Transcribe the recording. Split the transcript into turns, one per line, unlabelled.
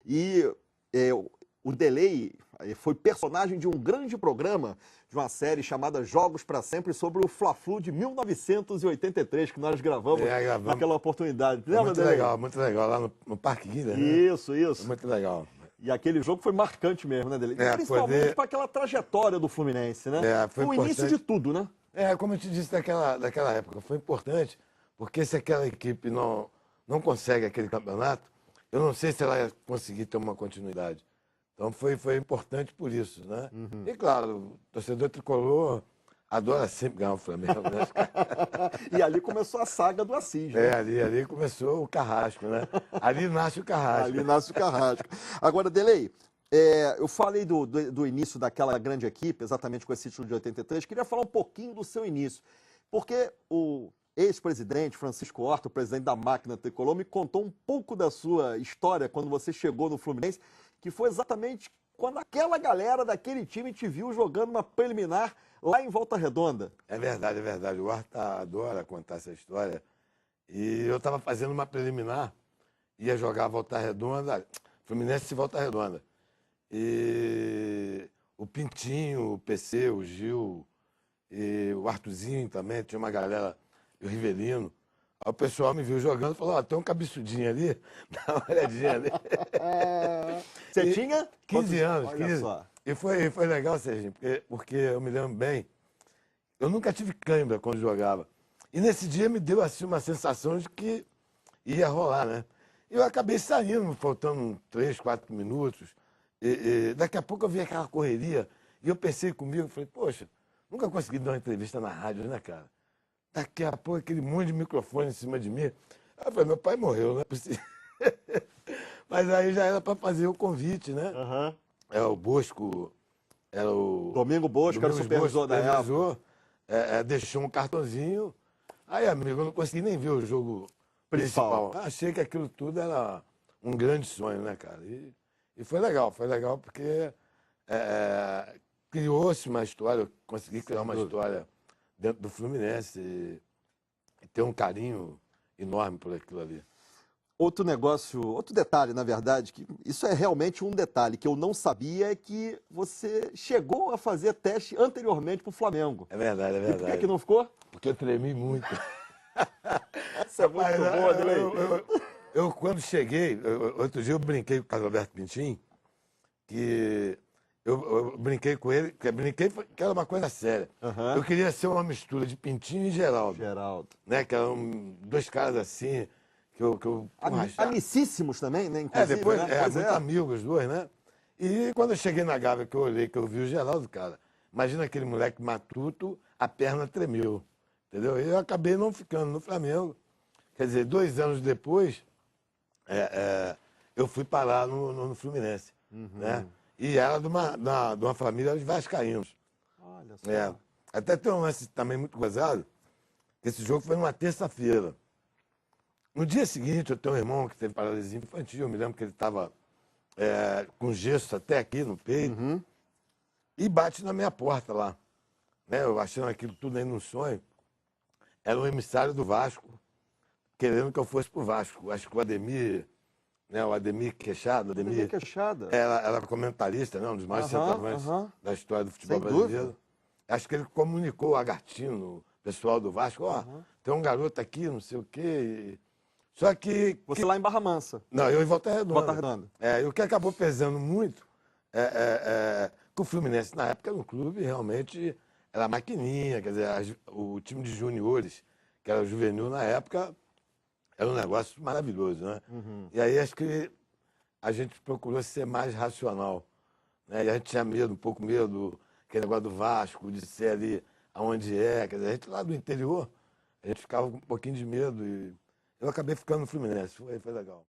E o Delay foi personagem de um grande programa, de uma série chamada Jogos para Sempre, sobre o Fla-Flu de 1983, que nós gravamos naquela oportunidade. Lembra, Delay?
Muito legal, lá no Parque Guilherme, né?
Isso.
Muito legal.
E aquele jogo foi marcante mesmo, né, Delay? Principalmente para aquela trajetória do Fluminense, né?
Foi
o início de tudo, né?
Como eu te disse daquela época, foi importante, porque se aquela equipe não consegue aquele campeonato, eu não sei se ela ia conseguir ter uma continuidade. Então foi importante por isso, né? E claro, o torcedor tricolor adora sempre ganhar o Flamengo, né?
E ali começou a saga do Assis, né?
Ali começou o Carrasco, né? Ali nasce o Carrasco.
Ali nasce o Carrasco. Agora, Delay, eu falei do início daquela grande equipe, exatamente com esse título de 83, queria falar um pouquinho do seu início, porque o ex-presidente Francisco Horta, o presidente da máquina tricolor, me contou um pouco da sua história quando você chegou no Fluminense, que foi exatamente quando aquela galera daquele time te viu jogando uma preliminar lá em Volta Redonda.
É verdade. O Horta adora contar essa história. E eu estava fazendo uma preliminar, ia jogar Volta Redonda, Fluminense e Volta Redonda. E o Pintinho, o PC, o Gil, e o Artuzinho também, tinha uma galera, o Rivelino. Aí o pessoal me viu jogando e falou, tem um cabeçudinho ali, dá uma olhadinha ali.
Você tinha?
15 anos,
Olha
15.
só.
E foi legal, Serginho, porque eu me lembro bem, eu nunca tive cãibra quando jogava. E nesse dia me deu assim uma sensação de que ia rolar, né? Eu acabei saindo, faltando 3, 4 minutos. E daqui a pouco eu vi aquela correria e eu pensei comigo, falei, poxa, nunca consegui dar uma entrevista na rádio, né, cara? Daqui a pouco aquele monte de microfone em cima de mim. Aí eu falei, meu pai morreu, não é possível. Mas aí já era para fazer o convite, né? O Bosco, era o...
Domingo Bosco era o supervisor da época.
Deixou um cartãozinho. Aí, amigo, eu não consegui nem ver o jogo principal. Achei que aquilo tudo era um grande sonho, né, cara? E foi legal porque criou-se uma história, eu consegui criar uma história dentro do Fluminense e ter um carinho enorme por aquilo ali.
Outro detalhe, na verdade, que isso é realmente um detalhe que eu não sabia, é que você chegou a fazer teste anteriormente para o Flamengo.
É verdade.
E por que não ficou?
Porque eu tremi muito.
Essa é muito boa, Delay.
Eu, quando cheguei, outro dia eu brinquei com o Carlos Alberto Pintinho, que eu brinquei com ele, que era uma coisa séria. Eu queria ser uma mistura de Pintinho e Geraldo. Né? Que eram dois caras assim, que eu
amicíssimos também, né? Inclusive,
depois, muito amigos os dois, né? E quando eu cheguei na Gávea, que eu olhei, que eu vi o Geraldo, cara, imagina aquele moleque matuto, a perna tremeu, entendeu? E eu acabei não ficando no Flamengo. Quer dizer, 2 anos depois, eu fui parar no Fluminense, né? E era de uma família de vascaínos.
Olha só.
Até tem um lance também muito gozado, que esse jogo foi numa terça-feira. No dia seguinte, eu tenho um irmão que teve paralisia infantil, eu me lembro que ele estava com gesso até aqui no peito, e bate na minha porta lá. Né? Eu achando aquilo tudo aí num sonho. Era um emissário do Vasco, querendo que eu fosse pro Vasco. Acho que o Ademir, né? O Ademir Queixada.
Ademir Queixada.
Era comentarista, né? Um dos maiores centroavantes da história do futebol brasileiro. Acho que ele comunicou o Agatino, o pessoal do Vasco, tem um garoto aqui, não sei o quê. Só que...
Você lá em Barra Mansa.
Não, eu em Volta Redonda.
Volta Redonda.
E o que acabou pesando muito que o Fluminense, na época, era um clube realmente... Era maquininha, quer dizer, o time de juniores, que era o juvenil na época, era um negócio maravilhoso, né? E aí acho que a gente procurou ser mais racional, né? E a gente tinha medo, um pouco medo, aquele negócio do Vasco, de ser ali aonde quer dizer, a gente lá do interior, a gente ficava com um pouquinho de medo e eu acabei ficando no Fluminense, foi legal.